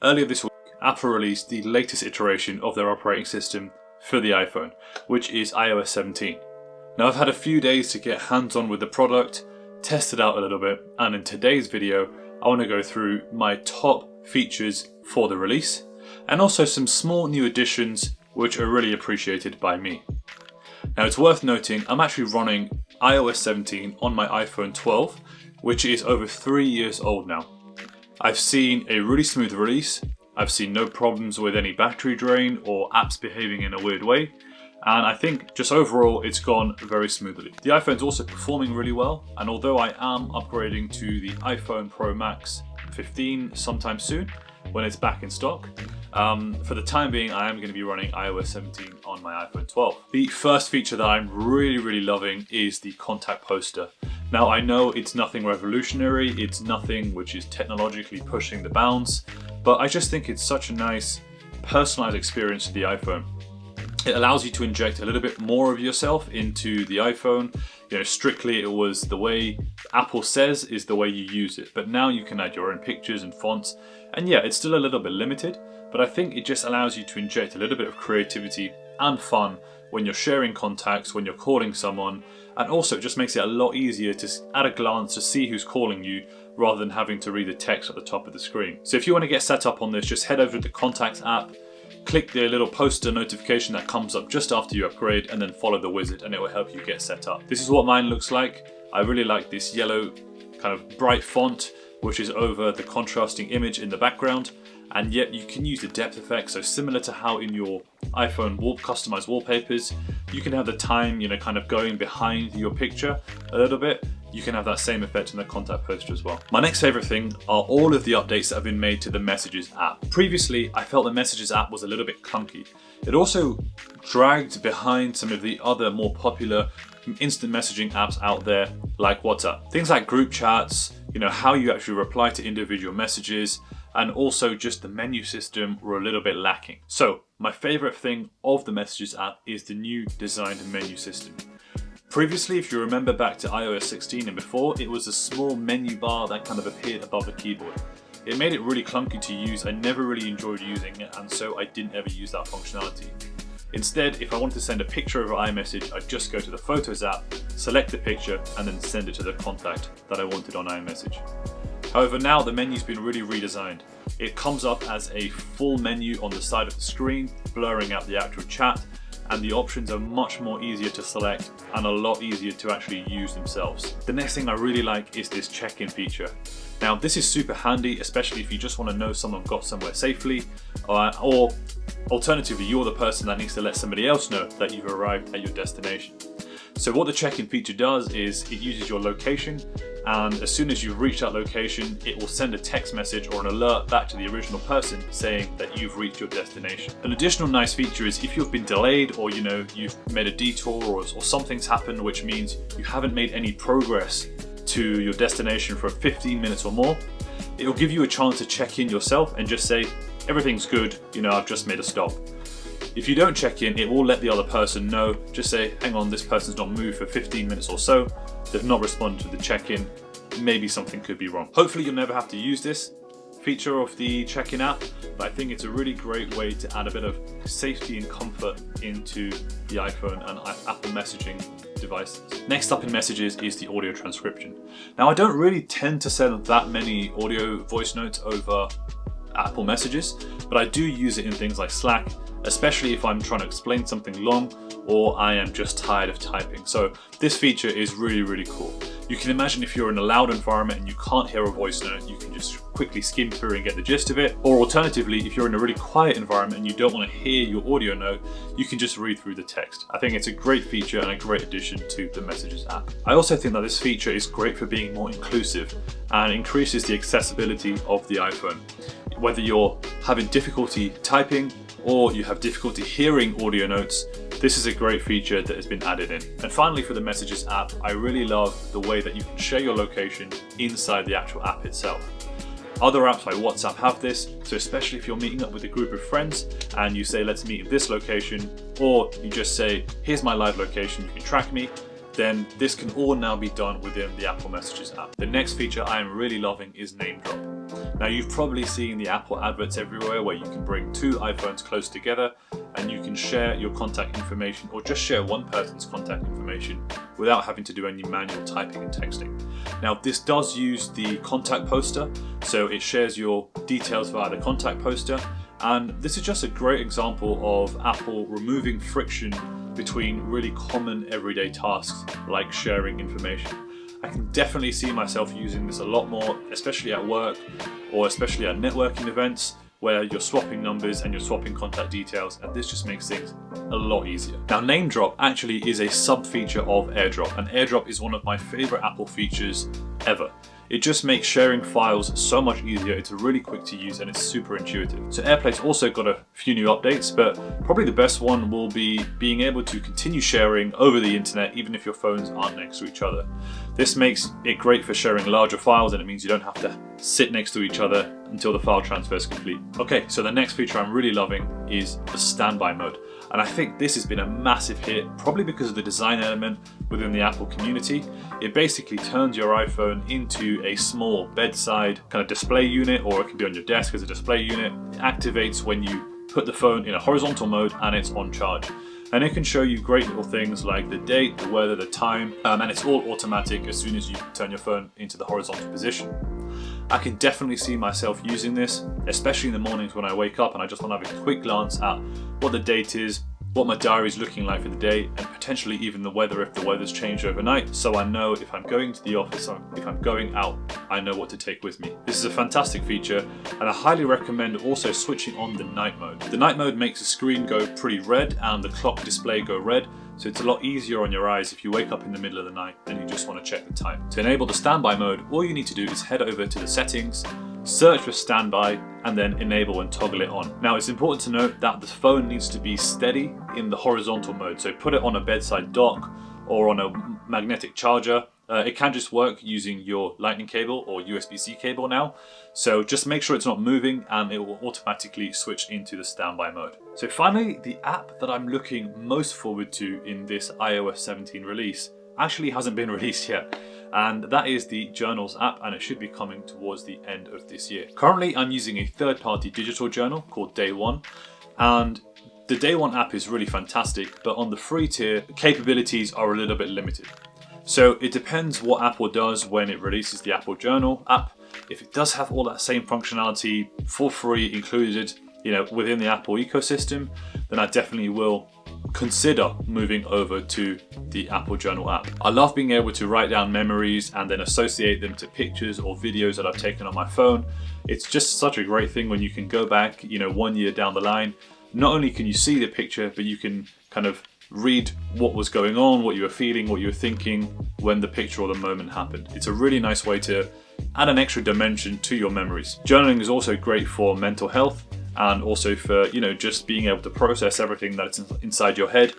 Earlier this week, Apple released the latest iteration of their operating system for the iPhone, which is iOS 17. Now I've had a few days to get hands-on with the product, test it out a little bit, and in today's video I want to go through my top features for the release, and also some small new additions which are really appreciated by me. Now it's worth noting I'm actually running iOS 17 on my iPhone 12, which is over 3 years old now. I've seen a really smooth release, I've seen no problems with any battery drain or apps behaving in a weird way, and I think just overall it's gone very smoothly. The iPhone's also performing really well, and although I am upgrading to the iPhone Pro Max 15 sometime soon when it's back in stock, for the time being I am going to be running iOS 17 on my iPhone 12. The first feature that I'm really loving is the contact poster. Now I know it's nothing revolutionary, it's nothing which is technologically pushing the bounds, but I just think it's such a nice personalized experience to the iPhone. It allows you to inject a little bit more of yourself into the iPhone. You know, strictly it was the way Apple says is the way you use it, but now you can add your own pictures and fonts, and yeah, it's still a little bit limited, but I think it just allows you to inject a little bit of creativity and fun when you're sharing contacts, when you're calling someone, and also it just makes it a lot easier to, at a glance, to see who's calling you rather than having to read the text at the top of the screen. So if you want to get set up on this, just head over to the Contacts app, click the little poster notification that comes up just after you upgrade, and then follow the wizard and it will help you get set up. This is what mine looks like. I really like this yellow kind of bright font which is over the contrasting image in the background, and yet you can use the depth effect, so similar to how in your iPhone customized wallpapers you can have the time, kind of going behind your picture a little bit. You can have that same effect in the contact poster as well. My next favorite thing are all of the updates that have been made to the Messages app. Previously, I felt the Messages app was a little bit clunky. It also dragged behind some of the other more popular instant messaging apps out there like WhatsApp. Things like group chats, how you actually reply to individual messages, and also just the menu system were a little bit lacking. So my favorite thing of the Messages app is the new designed menu system. Previously, if you remember back to iOS 16 and before, it was a small menu bar that kind of appeared above the keyboard. It made it really clunky to use. I never really enjoyed using it, and so I didn't ever use that functionality. Instead, if I wanted to send a picture over iMessage, I'd just go to the Photos app, select the picture, and then send it to the contact that I wanted on iMessage. However, now the menu's been really redesigned. It comes up as a full menu on the side of the screen, blurring out the actual chat, and the options are much more easier to select and a lot easier to actually use themselves. The next thing I really like is this check-in feature. Now this is super handy, especially if you just want to know someone got somewhere safely, or alternatively you're the person that needs to let somebody else know that you've arrived at your destination. So what the check-in feature does is it uses your location, and as soon as you've reached that location, it will send a text message or an alert back to the original person saying that you've reached your destination. An additional nice feature is if you've been delayed, or you've made a detour, or something's happened which means you haven't made any progress to your destination for 15 minutes or more, it will give you a chance to check in yourself and just say, everything's good, I've just made a stop. If you don't check in, it will let the other person know. Just say, hang on, this person's not moved for 15 minutes or so. They've not responded to the check-in. Maybe something could be wrong. Hopefully you'll never have to use this feature of the check-in app, but I think it's a really great way to add a bit of safety and comfort into the iPhone and Apple messaging devices. Next up in Messages is the audio transcription. Now I don't really tend to send that many audio voice notes over Apple Messages, but I do use it in things like Slack, especially if I'm trying to explain something long or I am just tired of typing. So this feature is really cool. You can imagine if you're in a loud environment and you can't hear a voice note, you can just quickly skim through and get the gist of it. Or alternatively, if you're in a really quiet environment and you don't want to hear your audio note, you can just read through the text. I think it's a great feature and a great addition to the Messages app. I also think that this feature is great for being more inclusive and increases the accessibility of the iPhone. Whether you're having difficulty typing or you have difficulty hearing audio notes, this is a great feature that has been added in. And finally, for the Messages app, I really love the way that you can share your location inside the actual app itself. Other apps like WhatsApp have this, so especially if you're meeting up with a group of friends and you say, let's meet in this location, or you just say, here's my live location, you can track me. then this can all now be done within the Apple Messages app. The next feature I am really loving is Name Drop. Now you've probably seen the Apple adverts everywhere where you can bring two iPhones close together and you can share your contact information or just share one person's contact information without having to do any manual typing and texting. Now this does use the contact poster, so it shares your details via the contact poster, and this is just a great example of Apple removing friction between really common everyday tasks like sharing information. I can definitely see myself using this a lot more, especially at work or especially at networking events where you're swapping numbers and you're swapping contact details, and this just makes things a lot easier. Now Name Drop actually is a sub-feature of AirDrop, and AirDrop is one of my favorite Apple features ever. It just makes sharing files so much easier. It's really quick to use and it's super intuitive. So AirPlay's also got a few new updates, but probably the best one will be being able to continue sharing over the internet even if your phones aren't next to each other. This makes it great for sharing larger files, and it means you don't have to sit next to each other until the file transfer is complete. Okay, so the next feature I'm really loving is the standby mode. And I think this has been a massive hit, probably because of the design element within the Apple community. It basically turns your iPhone into a small bedside kind of display unit, or it can be on your desk as a display unit. It activates when you put the phone in a horizontal mode and it's on charge. And it can show you great little things like the date, the weather, the time, and it's all automatic as soon as you turn your phone into the horizontal position. I can definitely see myself using this, especially in the mornings when I wake up and I just want to have a quick glance at what the date is, what my diary is looking like for the day, and potentially even the weather if the weather's changed overnight, so I know if I'm going to the office or if I'm going out, I know what to take with me. This is a fantastic feature, and I highly recommend also switching on the night mode. The night mode makes the screen go pretty red and the clock display go red, so it's a lot easier on your eyes if you wake up in the middle of the night and you just want to check the time. To enable the standby mode, all you need to do is head over to the settings, search for standby, and then enable and toggle it on. Now it's important to note that the phone needs to be steady in the horizontal mode, so put it on a bedside dock or on a magnetic charger. It can just work using your lightning cable or USB-C cable now, so just make sure it's not moving and it will automatically switch into the standby mode. So finally, the app that I'm looking most forward to in this iOS 17 release actually hasn't been released yet, and that is the Journals app, and it should be coming towards the end of this year. Currently I'm using a third-party digital journal called Day One, and the Day One app is really fantastic, but on the free tier, capabilities are a little bit limited. So it depends what Apple does when it releases the Apple Journal app. If it does have all that same functionality for free included, within the Apple ecosystem, then I definitely will consider moving over to the Apple Journal app. I love being able to write down memories and then associate them to pictures or videos that I've taken on my phone. It's just such a great thing when you can go back, 1 year down the line. Not only can you see the picture, but you can kind of read what was going on, what you were feeling, what you were thinking when the picture or the moment happened. It's a really nice way to add an extra dimension to your memories. Journaling is also great for mental health and also for, just being able to process everything that's inside your head.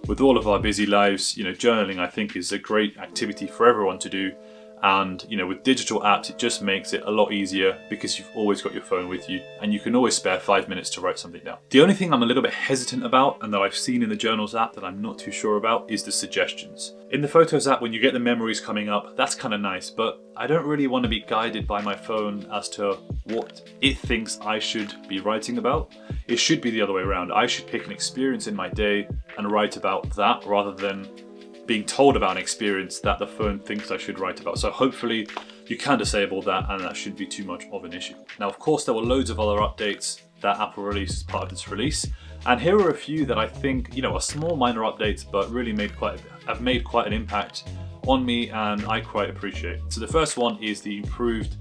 With all of our busy lives, journaling I think is a great activity for everyone to do. And with digital apps, it just makes it a lot easier because you've always got your phone with you and you can always spare 5 minutes to write something down. The only thing I'm a little bit hesitant about and that I've seen in the Journals app that I'm not too sure about is the suggestions. In the Photos app, when you get the memories coming up, that's kind of nice, but I don't really want to be guided by my phone as to what it thinks I should be writing about. It should be the other way around. I should pick an experience in my day and write about that rather than being told about an experience that the phone thinks I should write about. So hopefully you can disable that and that shouldn't be too much of an issue. Now, of course, there were loads of other updates that Apple released as part of this release. And here are a few that I think, are small minor updates, but really have made quite an impact on me and I quite appreciate. So the first one is the improved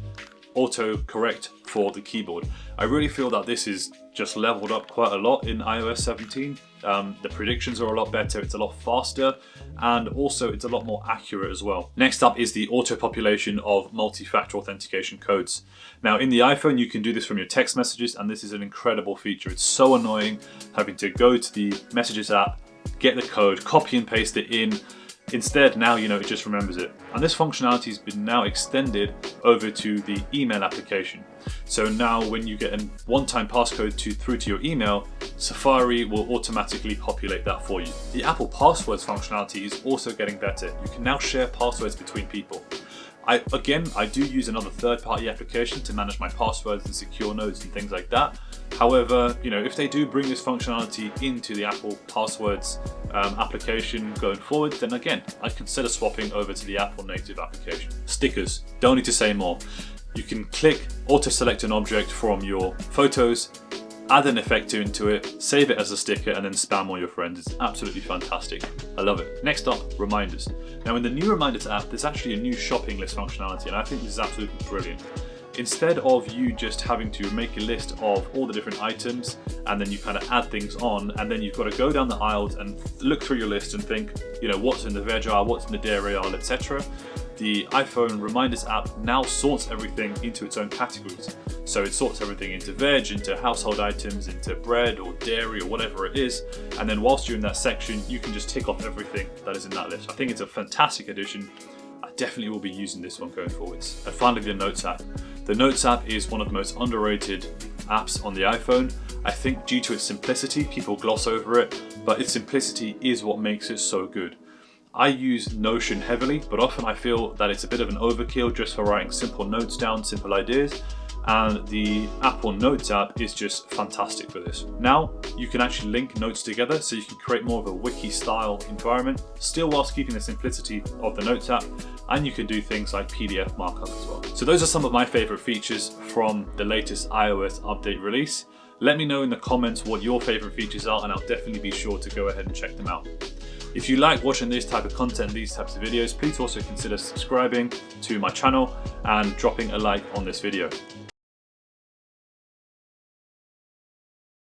autocorrect for the keyboard. I really feel that this is just leveled up quite a lot in iOS 17. The predictions are a lot better, it's a lot faster, and also it's a lot more accurate as well. Next up is the auto population of multi-factor authentication codes. Now in the iPhone you can do this from your text messages, and this is an incredible feature. It's so annoying having to go to the Messages app, get the code, copy and paste it in. Instead, now it just remembers it. And this functionality has been now extended over to the email application. So now when you get a one-time passcode through to your email, Safari will automatically populate that for you. The Apple Passwords functionality is also getting better. You can now share passwords between people. I do use another third-party application to manage my passwords and secure nodes and things like that. However, if they do bring this functionality into the Apple Passwords application going forward, then again, I'd consider swapping over to the Apple native application. Stickers, don't need to say more. You can click auto-select an object from your photos, add an effect into it, save it as a sticker, and then spam all your friends. It's absolutely fantastic. I love it. Next up, reminders. Now in the new Reminders app, there's actually a new shopping list functionality, and I think this is absolutely brilliant. Instead of you just having to make a list of all the different items and then you kind of add things on, and then you've got to go down the aisles and look through your list and think, what's in the veg aisle, what's in the dairy aisle, etc. The iPhone Reminders app now sorts everything into its own categories. So it sorts everything into veg, into household items, into bread or dairy or whatever it is. And then whilst you're in that section, you can just tick off everything that is in that list. I think it's a fantastic addition. I definitely will be using this one going forwards. And finally, the Notes app. The Notes app is one of the most underrated apps on the iPhone. I think due to its simplicity, people gloss over it, but its simplicity is what makes it so good. I use Notion heavily, but often I feel that it's a bit of an overkill just for writing simple notes down, simple ideas. And the Apple Notes app is just fantastic for this. Now you can actually link notes together, so you can create more of a wiki style environment, still whilst keeping the simplicity of the Notes app, and you can do things like PDF markup as well. So those are some of my favorite features from the latest iOS update release. Let me know in the comments what your favorite features are, and I'll definitely be sure to go ahead and check them out. If you like watching this type of content, these types of videos, please also consider subscribing to my channel and dropping a like on this video.